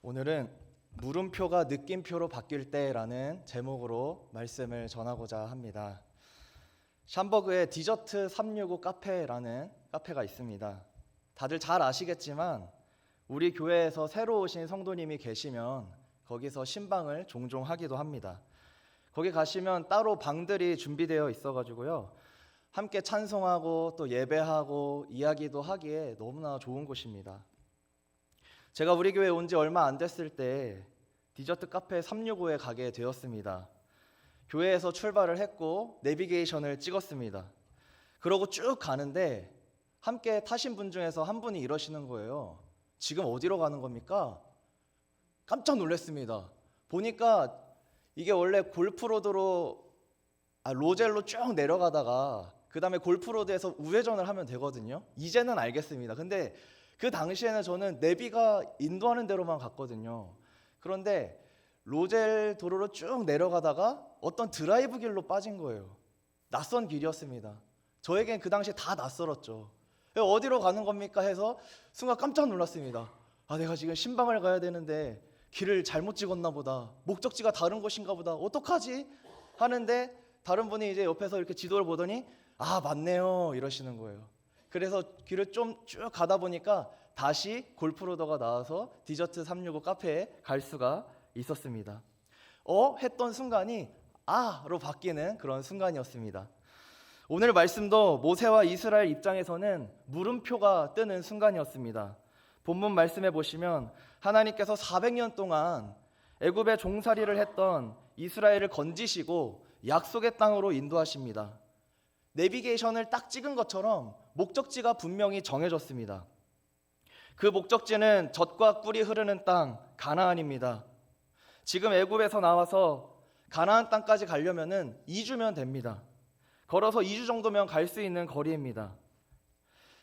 오늘은 물음표가 느낌표로 바뀔 때라는 제목으로 말씀을 전하고자 합니다. 샴버그에 디저트 365 카페라는 카페가 있습니다. 다들 잘 아시겠지만 우리 교회에서 새로 오신 성도님이 계시면 거기서 신방을 종종 하기도 합니다. 거기 가시면 따로 방들이 준비되어 있어가지고요, 함께 찬송하고 또 예배하고 이야기도 하기에 너무나 좋은 곳입니다. 제가 우리 교회에 온 지 얼마 안 됐을 때 디저트 카페 365에 가게 되었습니다. 교회에서 출발을 했고 내비게이션을 찍었습니다. 그러고 쭉 가는데 함께 타신 분 중에서 한 분이 이러시는 거예요. 지금 어디로 가는 겁니까? 깜짝 놀랐습니다. 보니까 이게 원래 골프로드로 로젤로 쭉 내려가다가 그 다음에 골프로드에서 우회전을 하면 되거든요. 이제는 알겠습니다. 근데 그 당시에는 저는 내비가 인도하는 대로만 갔거든요. 그런데 로젤 도로로 쭉 내려가다가 어떤 드라이브 길로 빠진 거예요. 낯선 길이었습니다. 저에겐 그 당시에 다 낯설었죠. 어디로 가는 겁니까 해서 순간 깜짝 놀랐습니다. 내가 지금 신방을 가야 되는데 길을 잘못 찍었나 보다. 목적지가 다른 곳인가 보다. 어떡하지? 하는데 다른 분이 이제 옆에서 이렇게 지도를 보더니 맞네요 이러시는 거예요. 그래서 길을 좀 쭉 가다 보니까 다시 골프로더가 나와서 디저트 365 카페에 갈 수가 있었습니다. 했던 순간이 로 바뀌는 그런 순간이었습니다. 오늘 말씀도 모세와 이스라엘 입장에서는 물음표가 뜨는 순간이었습니다. 본문 말씀해 보시면 하나님께서 400년 동안 애굽에 종살이를 했던 이스라엘을 건지시고 약속의 땅으로 인도하십니다. 내비게이션을 딱 찍은 것처럼 목적지가 분명히 정해졌습니다. 그 목적지는 젖과 꿀이 흐르는 땅 가나안입니다. 지금 애굽에서 나와서 가나안 땅까지 가려면은 2주면 됩니다. 걸어서 2주 정도면 갈 수 있는 거리입니다.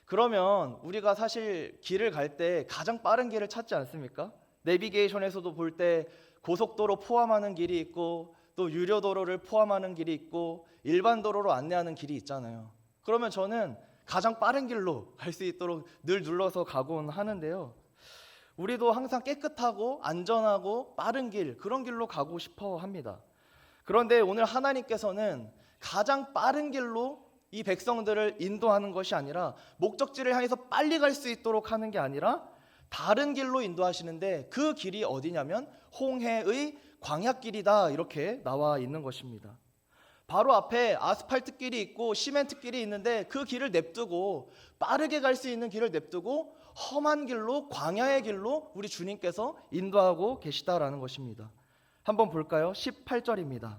그러면 우리가 사실 길을 갈 때 가장 빠른 길을 찾지 않습니까? 내비게이션에서도 볼 때 고속도로 포함하는 길이 있고 또 유료도로를 포함하는 길이 있고 일반 도로로 안내하는 길이 있잖아요. 그러면 저는 가장 빠른 길로 갈 수 있도록 늘 눌러서 가곤 하는데요. 우리도 항상 깨끗하고 안전하고 빠른 길, 그런 길로 가고 싶어 합니다. 그런데 오늘 하나님께서는 가장 빠른 길로 이 백성들을 인도하는 것이 아니라 목적지를 향해서 빨리 갈 수 있도록 하는 게 아니라 다른 길로 인도하시는데 그 길이 어디냐면 홍해의 광야길이다 이렇게 나와 있는 것입니다. 바로 앞에 아스팔트 길이 있고 시멘트 길이 있는데 그 길을 냅두고 빠르게 갈 수 있는 길을 냅두고 험한 길로 광야의 길로 우리 주님께서 인도하고 계시다라는 것입니다. 한번 볼까요? 18절입니다.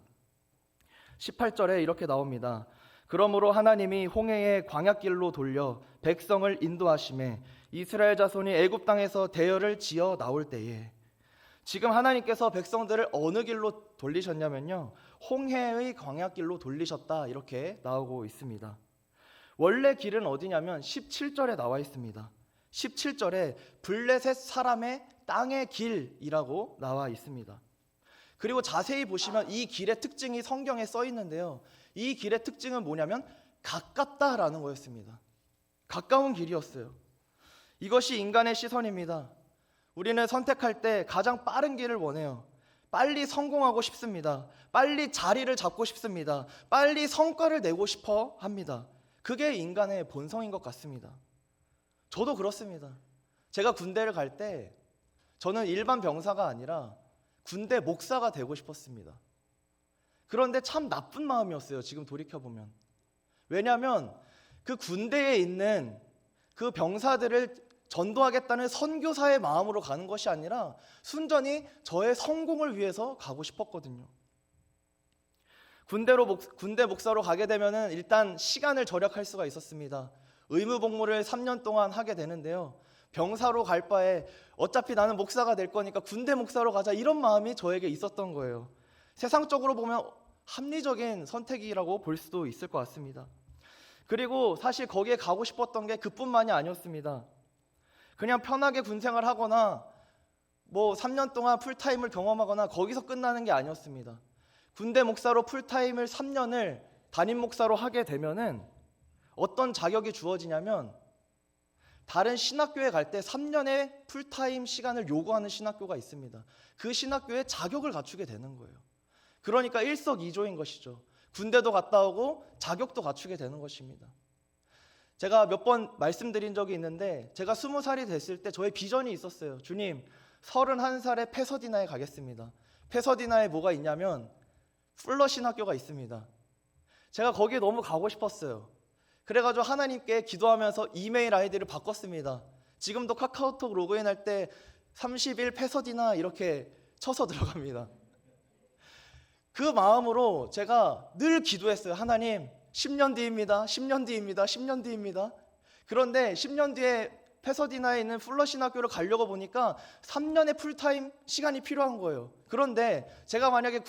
18절에 이렇게 나옵니다. 그러므로 하나님이 홍해의 광야길로 돌려 백성을 인도하시매 이스라엘 자손이 애굽 땅에서 대열을 지어 나올 때에, 지금 하나님께서 백성들을 어느 길로 돌리셨냐면요, 홍해의 광야길로 돌리셨다 이렇게 나오고 있습니다. 원래 길은 어디냐면 17절에 나와 있습니다. 17절에 블레셋 사람의 땅의 길이라고 나와 있습니다. 그리고 자세히 보시면 이 길의 특징이 성경에 써 있는데요, 이 길의 특징은 뭐냐면 가깝다라는 거였습니다. 가까운 길이었어요. 이것이 인간의 시선입니다. 우리는 선택할 때 가장 빠른 길을 원해요. 빨리 성공하고 싶습니다. 빨리 자리를 잡고 싶습니다. 빨리 성과를 내고 싶어 합니다. 그게 인간의 본성인 것 같습니다. 저도 그렇습니다. 제가 군대를 갈 때 저는 일반 병사가 아니라 군대 목사가 되고 싶었습니다. 그런데 참 나쁜 마음이었어요, 지금 돌이켜보면. 왜냐하면 그 군대에 있는 그 병사들을 전도하겠다는 선교사의 마음으로 가는 것이 아니라 순전히 저의 성공을 위해서 가고 싶었거든요. 군대 목사로 가게 되면 일단 시간을 절약할 수가 있었습니다. 의무 복무를 3년 동안 하게 되는데요, 병사로 갈 바에 어차피 나는 목사가 될 거니까 군대 목사로 가자, 이런 마음이 저에게 있었던 거예요. 세상적으로 보면 합리적인 선택이라고 볼 수도 있을 것 같습니다. 그리고 사실 거기에 가고 싶었던 게 그뿐만이 아니었습니다. 그냥 편하게 군생활 하거나 3년 동안 풀타임을 경험하거나 거기서 끝나는 게 아니었습니다. 군대 목사로 풀타임을 3년을 담임 목사로 하게 되면은 어떤 자격이 주어지냐면 다른 신학교에 갈 때 3년의 풀타임 시간을 요구하는 신학교가 있습니다. 그 신학교에 자격을 갖추게 되는 거예요. 그러니까 일석이조인 것이죠. 군대도 갔다 오고 자격도 갖추게 되는 것입니다. 제가 몇 번 말씀드린 적이 있는데 제가 20살이 됐을 때 저의 비전이 있었어요. 주님, 31살에 패서디나에 가겠습니다. 패서디나에 뭐가 있냐면 풀러 신학교가 있습니다. 제가 거기에 너무 가고 싶었어요. 그래가지고 하나님께 기도하면서 이메일 아이디를 바꿨습니다. 지금도 카카오톡 로그인할 때 30일 패서디나 이렇게 쳐서 들어갑니다. 그 마음으로 제가 늘 기도했어요. 하나님, 10년 뒤입니다. 10년 뒤입니다. 10년 뒤입니다. 그런데 10년 뒤에 패서디나에 있는 풀러 신학교를 가려고 보니까 3년의 풀타임 시간이 필요한 거예요. 그런데 제가 만약에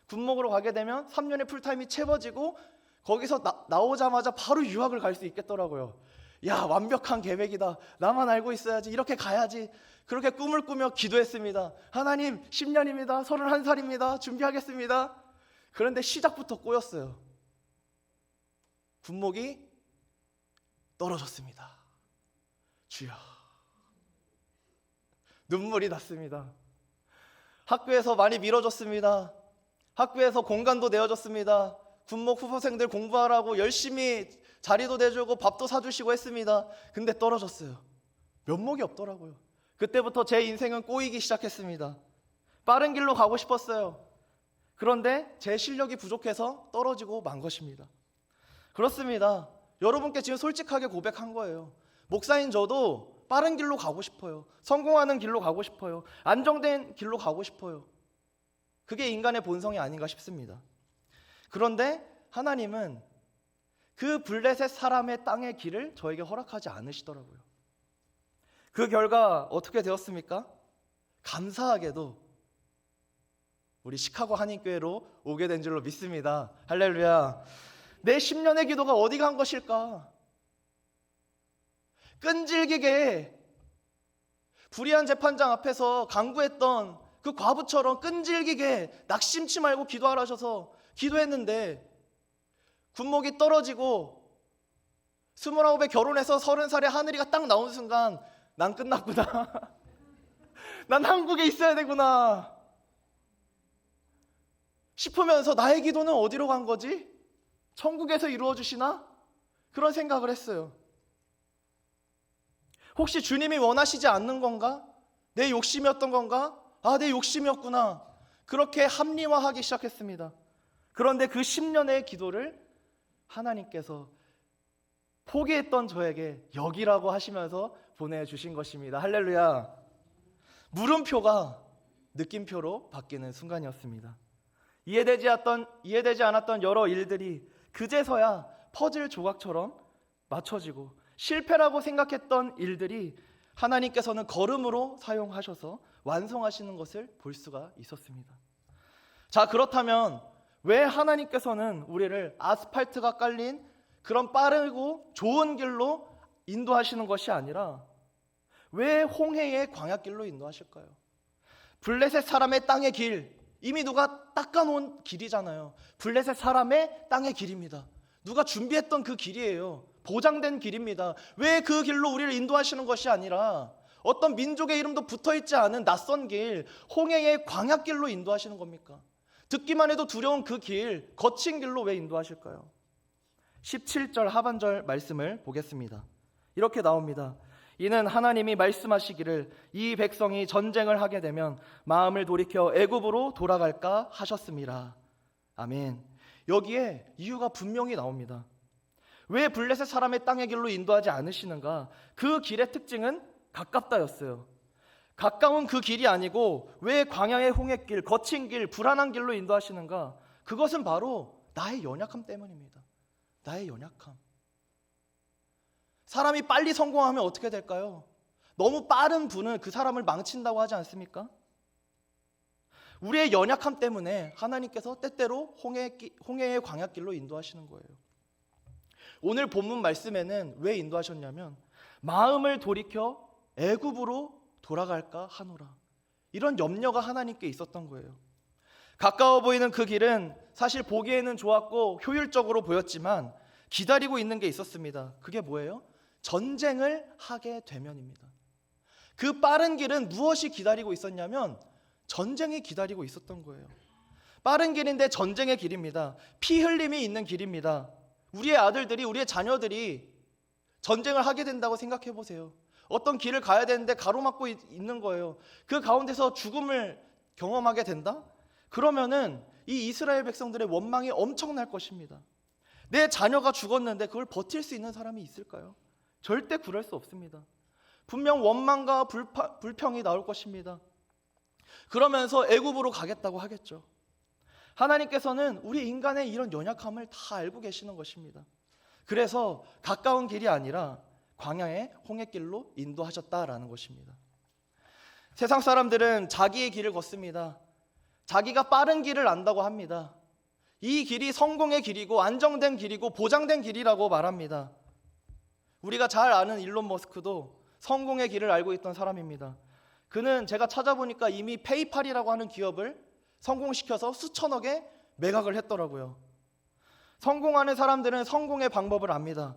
군목으로 가게 되면 3년의 풀타임이 채워지고 거기서 나오자마자 바로 유학을 갈 수 있겠더라고요. 야, 완벽한 계획이다. 나만 알고 있어야지. 이렇게 가야지. 그렇게 꿈을 꾸며 기도했습니다. 하나님, 10년입니다. 31살입니다. 준비하겠습니다. 그런데 시작부터 꼬였어요. 군목이 떨어졌습니다. 주여. 눈물이 났습니다. 학교에서 많이 밀어줬습니다. 학교에서 공간도 내어줬습니다. 군목 후보생들 공부하라고 열심히 자리도 내주고 밥도 사주시고 했습니다. 근데 떨어졌어요. 면목이 없더라고요. 그때부터 제 인생은 꼬이기 시작했습니다. 빠른 길로 가고 싶었어요. 그런데 제 실력이 부족해서 떨어지고 만 것입니다. 그렇습니다. 여러분께 지금 솔직하게 고백한 거예요. 목사인 저도 빠른 길로 가고 싶어요. 성공하는 길로 가고 싶어요. 안정된 길로 가고 싶어요. 그게 인간의 본성이 아닌가 싶습니다. 그런데 하나님은 그 블레셋 사람의 땅의 길을 저에게 허락하지 않으시더라고요. 그 결과 어떻게 되었습니까? 감사하게도 우리 시카고 한인교회로 오게 된 줄로 믿습니다. 할렐루야. 내 10년의 기도가 어디 간 것일까? 끈질기게 불의한 재판장 앞에서 간구했던 그 과부처럼 끈질기게 낙심치 말고 기도하라 하셔서 기도했는데 군목이 떨어지고 29에 결혼해서 30살에 하늘이가 딱 나온 순간 난 끝났구나. 난 한국에 있어야 되구나 싶으면서 나의 기도는 어디로 간 거지? 천국에서 이루어 주시나? 그런 생각을 했어요. 혹시 주님이 원하시지 않는 건가? 내 욕심이었던 건가? 아, 내 욕심이었구나. 그렇게 합리화하기 시작했습니다. 그런데 그 10년의 기도를 하나님께서 포기했던 저에게 여기라고 하시면서 보내주신 것입니다. 할렐루야. 물음표가 느낌표로 바뀌는 순간이었습니다. 이해되지 않았던 여러 일들이 그제서야 퍼즐 조각처럼 맞춰지고 실패라고 생각했던 일들이 하나님께서는 걸음으로 사용하셔서 완성하시는 것을 볼 수가 있었습니다. 자, 그렇다면 왜 하나님께서는 우리를 아스팔트가 깔린 그런 빠르고 좋은 길로 인도하시는 것이 아니라 왜 홍해의 광야길로 인도하실까요? 블레셋 사람의 땅의 길, 이미 누가 닦아놓은 길이잖아요. 블레셋 사람의 땅의 길입니다. 누가 준비했던 그 길이에요. 보장된 길입니다. 왜 그 길로 우리를 인도하시는 것이 아니라 어떤 민족의 이름도 붙어있지 않은 낯선 길, 홍해의 광야길로 인도하시는 겁니까? 듣기만 해도 두려운 그 길, 거친 길로 왜 인도하실까요? 17절 하반절 말씀을 보겠습니다. 이렇게 나옵니다. 이는 하나님이 말씀하시기를 이 백성이 전쟁을 하게 되면 마음을 돌이켜 애굽으로 돌아갈까 하셨습니다. 아멘. 여기에 이유가 분명히 나옵니다. 왜 블레셋 사람의 땅의 길로 인도하지 않으시는가? 그 길의 특징은 가깝다였어요. 가까운 그 길이 아니고 왜 광야의 홍해길, 거친 길, 불안한 길로 인도하시는가? 그것은 바로 나의 연약함 때문입니다. 나의 연약함. 사람이 빨리 성공하면 어떻게 될까요? 너무 빠른 분은 그 사람을 망친다고 하지 않습니까? 우리의 연약함 때문에 하나님께서 때때로 홍해의 광야길로 인도하시는 거예요. 오늘 본문 말씀에는 왜 인도하셨냐면 마음을 돌이켜 애굽으로 돌아갈까 하노라. 이런 염려가 하나님께 있었던 거예요. 가까워 보이는 그 길은 사실 보기에는 좋았고 효율적으로 보였지만 기다리고 있는 게 있었습니다. 그게 뭐예요? 전쟁을 하게 되면입니다. 그 빠른 길은 무엇이 기다리고 있었냐면 전쟁이 기다리고 있었던 거예요. 빠른 길인데 전쟁의 길입니다. 피 흘림이 있는 길입니다. 우리의 아들들이, 우리의 자녀들이 전쟁을 하게 된다고 생각해 보세요. 어떤 길을 가야 되는데 가로막고 있는 거예요. 그 가운데서 죽음을 경험하게 된다? 그러면은 이 이스라엘 백성들의 원망이 엄청날 것입니다. 내 자녀가 죽었는데 그걸 버틸 수 있는 사람이 있을까요? 절대 그럴 수 없습니다. 분명 원망과 불평이 나올 것입니다. 그러면서 애굽으로 가겠다고 하겠죠. 하나님께서는 우리 인간의 이런 연약함을 다 알고 계시는 것입니다. 그래서 가까운 길이 아니라 광야의 홍해길로 인도하셨다라는 것입니다. 세상 사람들은 자기의 길을 걷습니다. 자기가 빠른 길을 안다고 합니다. 이 길이 성공의 길이고 안정된 길이고 보장된 길이라고 말합니다. 우리가 잘 아는 일론 머스크도 성공의 길을 알고 있던 사람입니다. 그는 제가 찾아보니까 이미 페이팔이라고 하는 기업을 성공시켜서 수천억에 매각을 했더라고요. 성공하는 사람들은 성공의 방법을 압니다.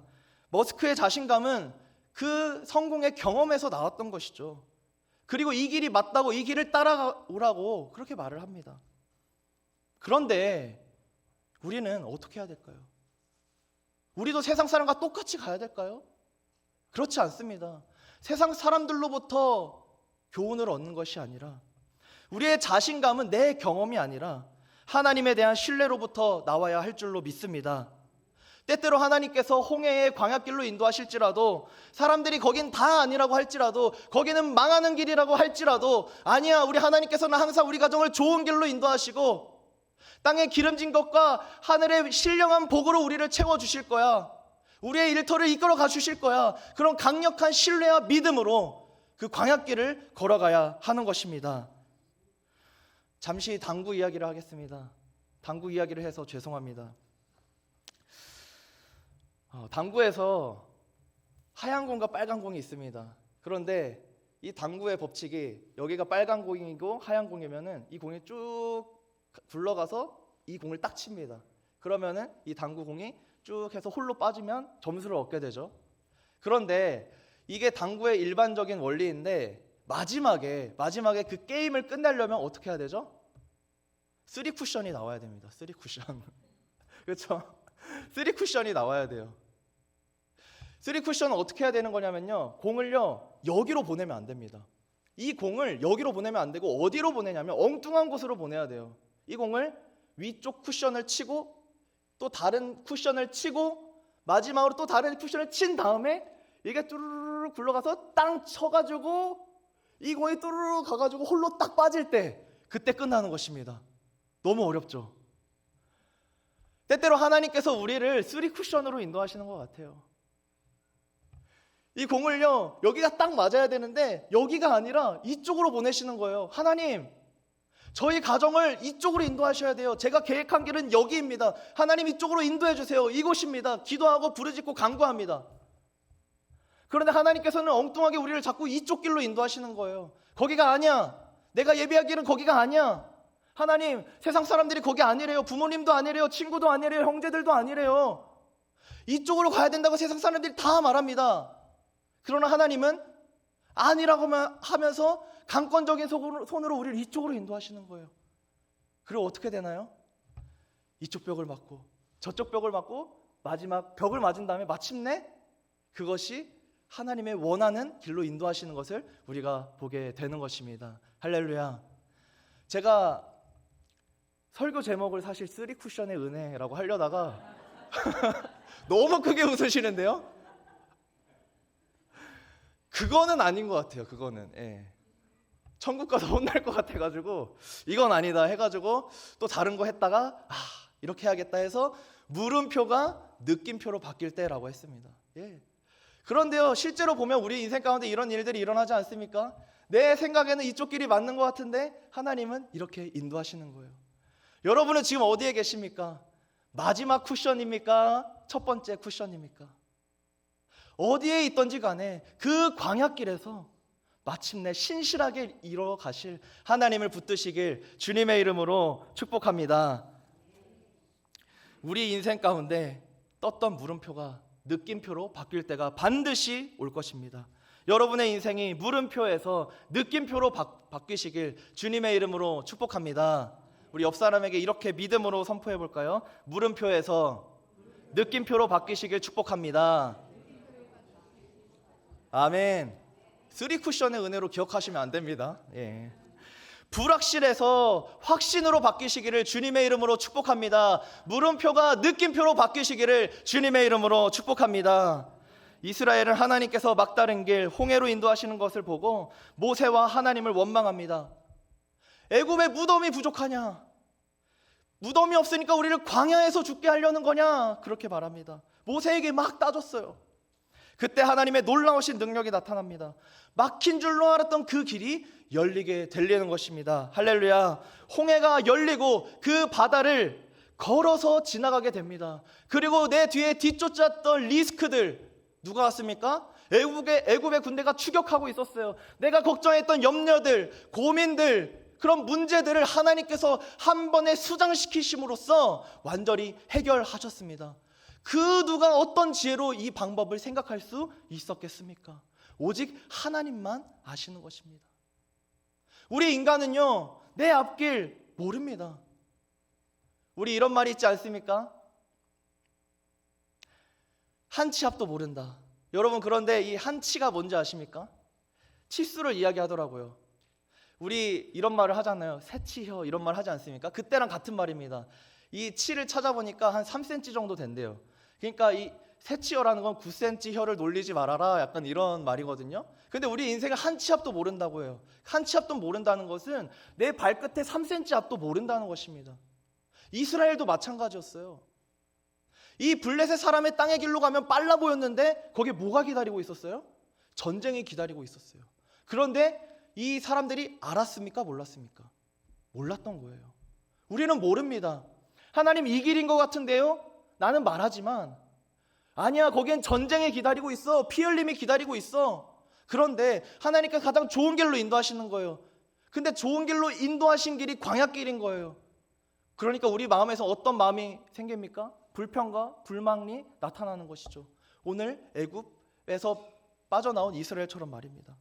머스크의 자신감은 그 성공의 경험에서 나왔던 것이죠. 그리고 이 길이 맞다고, 이 길을 따라오라고 그렇게 말을 합니다. 그런데 우리는 어떻게 해야 될까요? 우리도 세상 사람과 똑같이 가야 될까요? 그렇지 않습니다. 세상 사람들로부터 교훈을 얻는 것이 아니라 우리의 자신감은 내 경험이 아니라 하나님에 대한 신뢰로부터 나와야 할 줄로 믿습니다. 때때로 하나님께서 홍해의 광야길로 인도하실지라도 사람들이 거긴 다 아니라고 할지라도 거기는 망하는 길이라고 할지라도 아니야, 우리 하나님께서는 항상 우리 가정을 좋은 길로 인도하시고 땅에 기름진 것과 하늘의 신령한 복으로 우리를 채워주실 거야. 우리의 일터를 이끌어 가주실 거야. 그런 강력한 신뢰와 믿음으로 그 광야길을 걸어가야 하는 것입니다. 잠시 당구 이야기를 하겠습니다. 당구 이야기를 해서 죄송합니다. 당구에서 하얀 공과 빨간 공이 있습니다. 그런데 이 당구의 법칙이 여기가 빨간 공이고 하얀 공이면은 이 공이 쭉 굴러가서 이 공을 딱 칩니다. 그러면은 이 당구 공이 쭉 해서 홀로 빠지면 점수를 얻게 되죠. 그런데 이게 당구의 일반적인 원리인데 마지막에 그 게임을 끝내려면 어떻게 해야 되죠? 3쿠션이 나와야 됩니다. 3쿠션. 그렇죠? 3쿠션이 나와야 돼요. 3쿠션은 어떻게 해야 되는 거냐면요, 공을요 여기로 보내면 안 됩니다. 이 공을 여기로 보내면 안 되고 어디로 보내냐면 엉뚱한 곳으로 보내야 돼요. 이 공을 위쪽 쿠션을 치고 또 다른 쿠션을 치고 마지막으로 또 다른 쿠션을 친 다음에 이게 뚜루루루 굴러가서 땅 쳐가지고 이 공이 뚜루루 가가지고 홀로 딱 빠질 때 그때 끝나는 것입니다. 너무 어렵죠? 때때로 하나님께서 우리를 3쿠션으로 인도하시는 것 같아요. 이 공을요 여기가 딱 맞아야 되는데 여기가 아니라 이쪽으로 보내시는 거예요. 하나님, 저희 가정을 이쪽으로 인도하셔야 돼요. 제가 계획한 길은 여기입니다. 하나님, 이쪽으로 인도해 주세요. 이곳입니다. 기도하고 부르짖고 간구합니다. 그런데 하나님께서는 엉뚱하게 우리를 자꾸 이쪽 길로 인도하시는 거예요. 거기가 아니야. 내가 예비한 길은 거기가 아니야. 하나님, 세상 사람들이 거기 아니래요. 부모님도 아니래요. 친구도 아니래요. 형제들도 아니래요. 이쪽으로 가야 된다고 세상 사람들이 다 말합니다. 그러나 하나님은 아니라고 하면서 강권적인 손으로 우리를 이쪽으로 인도하시는 거예요. 그리고 어떻게 되나요? 이쪽 벽을 맞고 저쪽 벽을 맞고 마지막 벽을 맞은 다음에 마침내 그것이 하나님의 원하는 길로 인도하시는 것을 우리가 보게 되는 것입니다. 할렐루야. 제가 설교 제목을 사실 3쿠션의 은혜라고 하려다가 너무 크게 웃으시는데요? 그거는 아닌 것 같아요. 그거는 천국 가서 혼날 것 같아가지고 이건 아니다 해가지고 또 다른 거 했다가 이렇게 해야겠다 해서 물음표가 느낌표로 바뀔 때라고 했습니다. 그런데요, 실제로 보면 우리 인생 가운데 이런 일들이 일어나지 않습니까? 내 생각에는 이쪽 길이 맞는 것 같은데 하나님은 이렇게 인도하시는 거예요. 여러분은 지금 어디에 계십니까? 마지막 쿠션입니까? 첫 번째 쿠션입니까? 어디에 있던지 간에 그 광야길에서 마침내 신실하게 이뤄 가실 하나님을 붙드시길 주님의 이름으로 축복합니다. 우리 인생 가운데 떴던 물음표가 느낌표로 바뀔 때가 반드시 올 것입니다. 여러분의 인생이 물음표에서 느낌표로 바뀌시길 주님의 이름으로 축복합니다. 우리 옆 사람에게 이렇게 믿음으로 선포해 볼까요? 물음표에서 느낌표로 바뀌시길 축복합니다. 아멘. 3쿠션의 은혜로 기억하시면 안 됩니다. 예. 불확실해서 확신으로 바뀌시기를 주님의 이름으로 축복합니다. 물음표가 느낌표로 바뀌시기를 주님의 이름으로 축복합니다. 이스라엘은 하나님께서 막다른 길 홍해로 인도하시는 것을 보고 모세와 하나님을 원망합니다. 애굽에 무덤이 부족하냐? 무덤이 없으니까 우리를 광야에서 죽게 하려는 거냐? 그렇게 말합니다. 모세에게 막 따졌어요. 그때 하나님의 놀라우신 능력이 나타납니다. 막힌 줄로 알았던 그 길이 열리게 되려는 것입니다. 할렐루야. 홍해가 열리고 그 바다를 걸어서 지나가게 됩니다. 그리고 내 뒤에 뒤쫓았던 리스크들 누가 왔습니까? 애굽의 군대가 추격하고 있었어요. 내가 걱정했던 염려들, 고민들, 그런 문제들을 하나님께서 한 번에 수장시키심으로써 완전히 해결하셨습니다. 그 누가 어떤 지혜로 이 방법을 생각할 수 있었겠습니까? 오직 하나님만 아시는 것입니다. 우리 인간은요, 내 앞길 모릅니다. 우리 이런 말이 있지 않습니까? 한 치 앞도 모른다. 여러분, 그런데 이 한 치가 뭔지 아십니까? 치수를 이야기하더라고요. 우리 이런 말을 하잖아요. 새치혀 이런 말 하지 않습니까? 그때랑 같은 말입니다. 이 치를 찾아보니까 한 3cm 정도 된대요. 그러니까 이 새치혀라는 건 9cm 혀를 놀리지 말아라, 약간 이런 말이거든요. 근데 우리 인생은 한 치 앞도 모른다고 해요. 한 치 앞도 모른다는 것은 내 발끝에 3cm 앞도 모른다는 것입니다. 이스라엘도 마찬가지였어요. 이 블레셋 사람의 땅의 길로 가면 빨라 보였는데 거기에 뭐가 기다리고 있었어요? 전쟁이 기다리고 있었어요. 그런데 이 사람들이 알았습니까? 몰랐습니까? 몰랐던 거예요. 우리는 모릅니다. 하나님, 이 길인 것 같은데요? 나는 말하지만 아니야, 거기엔 전쟁이 기다리고 있어. 피 흘림이 기다리고 있어. 그런데 하나님께서 가장 좋은 길로 인도하시는 거예요. 근데 좋은 길로 인도하신 길이 광야길인 거예요. 그러니까 우리 마음에서 어떤 마음이 생깁니까? 불평과 불만이 나타나는 것이죠. 오늘 애굽에서 빠져나온 이스라엘처럼 말입니다.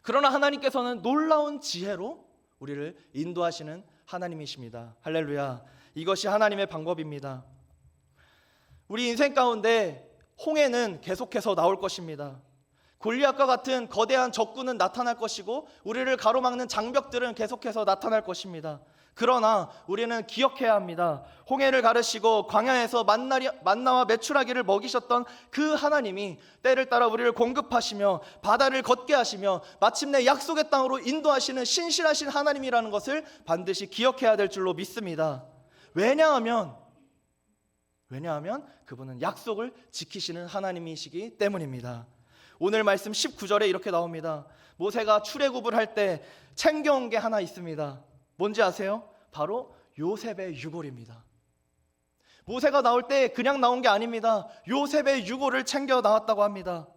그러나 하나님께서는 놀라운 지혜로 우리를 인도하시는 하나님이십니다. 할렐루야. 이것이 하나님의 방법입니다. 우리 인생 가운데 홍해는 계속해서 나올 것입니다. 골리앗과 같은 거대한 적군은 나타날 것이고 우리를 가로막는 장벽들은 계속해서 나타날 것입니다. 그러나 우리는 기억해야 합니다. 홍해를 가르시고 광야에서 만나와 메추라기를 먹이셨던 그 하나님이 때를 따라 우리를 공급하시며 바다를 걷게 하시며 마침내 약속의 땅으로 인도하시는 신실하신 하나님이라는 것을 반드시 기억해야 될 줄로 믿습니다. 왜냐하면 그분은 약속을 지키시는 하나님이시기 때문입니다. 오늘 말씀 19절에 이렇게 나옵니다. 모세가 출애굽을 할 때 챙겨온 게 하나 있습니다. 뭔지 아세요? 바로 요셉의 유골입니다. 모세가 나올 때 그냥 나온 게 아닙니다. 요셉의 유골을 챙겨 나왔다고 합니다.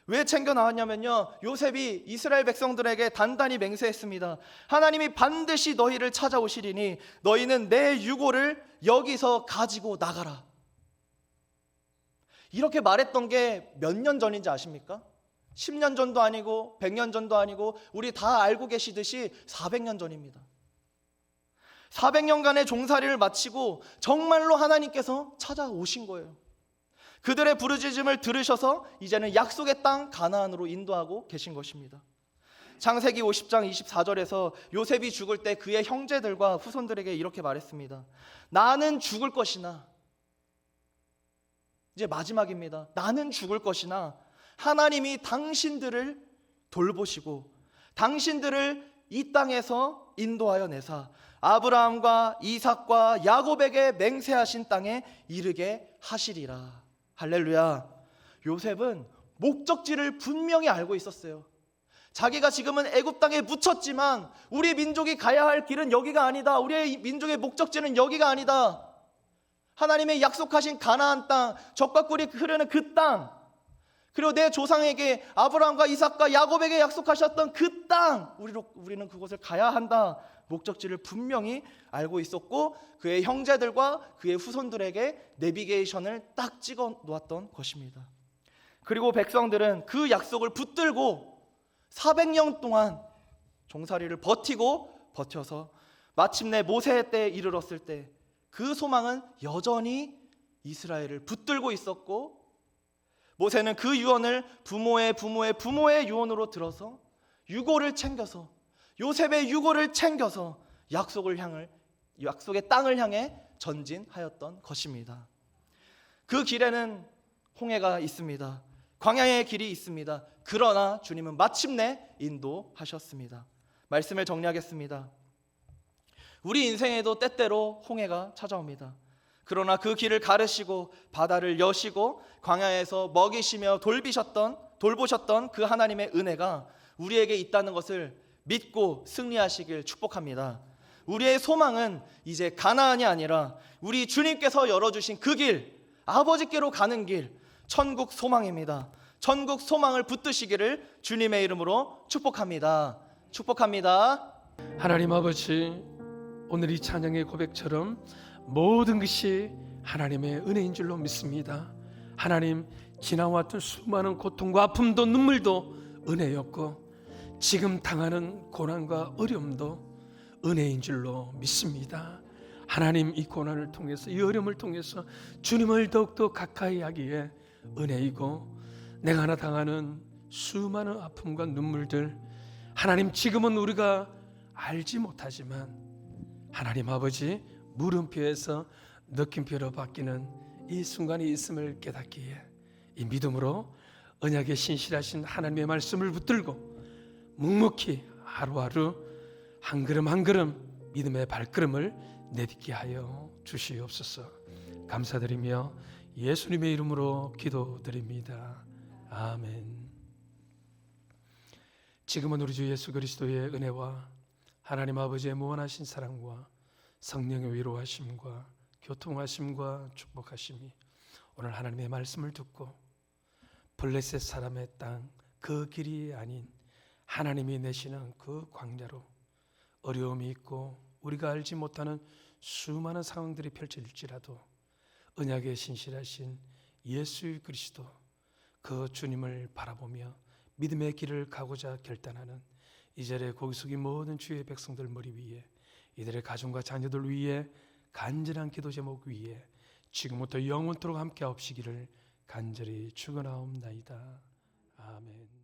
왜 챙겨 나왔냐면요, 요셉이 이스라엘 백성들에게 단단히 맹세했습니다. 하나님이 반드시 너희를 찾아오시리니 너희는 내 유골을 여기서 가지고 나가라. 이렇게 말했던 게 몇 년 전인지 아십니까? 10년 전도 아니고 100년 전도 아니고 우리 다 알고 계시듯이 400년 전입니다. 400년간의 종살이를 마치고 정말로 하나님께서 찾아오신 거예요. 그들의 부르짖음을 들으셔서 이제는 약속의 땅 가나안으로 인도하고 계신 것입니다. 창세기 50장 24절에서 요셉이 죽을 때 그의 형제들과 후손들에게 이렇게 말했습니다. 나는 죽을 것이나, 이제 마지막입니다. 나는 죽을 것이나 하나님이 당신들을 돌보시고 당신들을 이 땅에서 인도하여 내사 아브라함과 이삭과 야곱에게 맹세하신 땅에 이르게 하시리라. 할렐루야. 요셉은 목적지를 분명히 알고 있었어요. 자기가 지금은 애굽 땅에 묻혔지만 우리 민족이 가야 할 길은 여기가 아니다. 우리의 민족의 목적지는 여기가 아니다. 하나님의 약속하신 가나안 땅, 젖과 꿀이 흐르는 그 땅, 그리고 내 조상에게 아브라함과 이삭과 야곱에게 약속하셨던 그 땅, 우리는 그곳을 가야 한다. 목적지를 분명히 알고 있었고 그의 형제들과 그의 후손들에게 내비게이션을 딱 찍어 놓았던 것입니다. 그리고 백성들은 그 약속을 붙들고 400년 동안 종살이를 버텨서 마침내 모세 때에 이르렀을 때 그 소망은 여전히 이스라엘을 붙들고 있었고, 모세는 그 유언을 부모의 유언으로 들어서 유고를 챙겨서, 요셉의 유고를 챙겨서 약속의 땅을 향해 전진하였던 것입니다. 그 길에는 홍해가 있습니다. 광야의 길이 있습니다. 그러나 주님은 마침내 인도하셨습니다. 말씀을 정리하겠습니다. 우리 인생에도 때때로 홍해가 찾아옵니다. 그러나 그 길을 가르시고 바다를 여시고 광야에서 먹이시며 돌보셨던 그 하나님의 은혜가 우리에게 있다는 것을 믿고 승리하시길 축복합니다. 우리의 소망은 이제 가나안이 아니라 우리 주님께서 열어주신 그 길, 아버지께로 가는 길, 천국 소망입니다. 천국 소망을 붙드시기를 주님의 이름으로 축복합니다. 하나님 아버지, 오늘 이 찬양의 고백처럼 모든 것이 하나님의 은혜인 줄로 믿습니다. 하나님, 지나왔던 수많은 고통과 아픔도 눈물도 은혜였고 지금 당하는 고난과 어려움도 은혜인 줄로 믿습니다. 하나님, 이 고난을 통해서, 이 어려움을 통해서 주님을 더욱더 가까이 하기에 은혜이고, 내가 하나 당하는 수많은 아픔과 눈물들, 하나님, 지금은 우리가 알지 못하지만 하나님 아버지, 물음표에서 느낌표로 바뀌는 이 순간이 있음을 깨닫기에 이 믿음으로 언약에 신실하신 하나님의 말씀을 붙들고 묵묵히 하루하루 한 걸음 한 걸음 믿음의 발걸음을 내딛게 하여 주시옵소서. 감사드리며 예수님의 이름으로 기도드립니다. 아멘. 지금은 우리 주 예수 그리스도의 은혜와 하나님 아버지의 무한하신 사랑과 성령의 위로하심과 교통하심과 축복하심이 오늘 하나님의 말씀을 듣고 블레셋 사람의 땅, 그 길이 아닌 하나님이 내시는 그 광야로 어려움이 있고 우리가 알지 못하는 수많은 상황들이 펼쳐질지라도 언약에 신실하신 예수 그리스도, 그 주님을 바라보며 믿음의 길을 가고자 결단하는 이자리에 고개 숙인 모든 주의 백성들 머리 위에, 이들의 가정과 자녀들 위에, 간절한 기도 제목 위에 지금부터 영원토록 함께 하옵시기를 간절히 축원하옵나이다. 아멘.